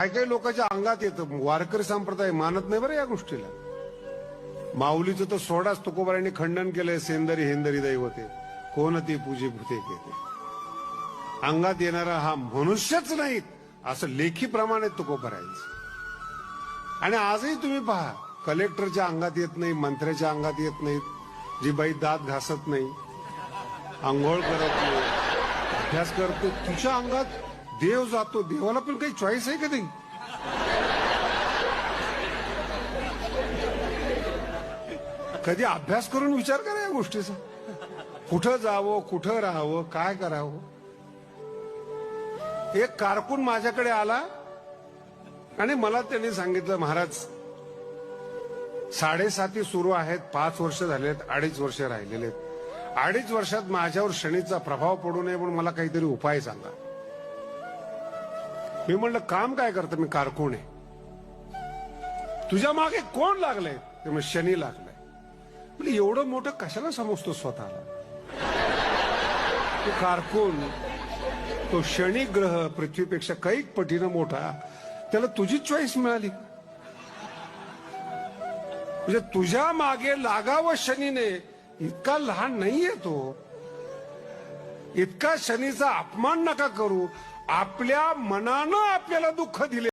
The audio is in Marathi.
काही काही लोकांच्या अंगात येतं. वारकरी संप्रदाय मानत नाही बरं या गोष्टीला. माऊलीचं तर सोडाच, तुकोबारायांनी खंडन केलंय. सेंदरी हेंदरी दैवते कोण ती पूजे भूते घेते. अंगात येणारा हा मनुष्यच नाहीत असं लेखी प्रमाणे तुकोबारायांचं. आणि आजही तुम्ही पहा, कलेक्टरच्या अंगात येत नाही, मंत्र्याच्या अंगात येत नाहीत, जी बाई दात घासत नाही, आंघोळ करत नाही, अभ्यास करतो, तुझ्या अंगात देव जातो. देवाला पण काही चॉईस आहे का नाही? कधी अभ्यास करून विचार करा या गोष्टीचा. कुठं जावं, कुठं राहावं, काय करावं. एक कारकून माझ्याकडे आला आणि मला त्यांनी सांगितलं, महाराज 7.5 सुरू आहेत, 5 वर्ष झालेत, 2.5 वर्ष राहिलेले आहेत. 2.5 वर्षात माझ्यावर शनीचा प्रभाव पडू नये म्हणून मला काहीतरी उपाय सांगा. मी म्हणलं, काम काय करतं? मी कारकून आहे. तुझ्या मागे कोण लागलंय? ते मग शनी लागलाय. म्हणजे एवढं मोठं कशाला समजतो स्वतःला? तो कारकून, तो शनी ग्रह पृथ्वीपेक्षा कैक पटीनं मोठा, त्याला तुझी चॉईस मिळाली. म्हणजे तुझ्या मागे लागावं शनीने, इतका लहान नाहीये तो. इतका शनीचा अपमान नका करू. आपल्या मनानं आपल्याला दुःख दिले.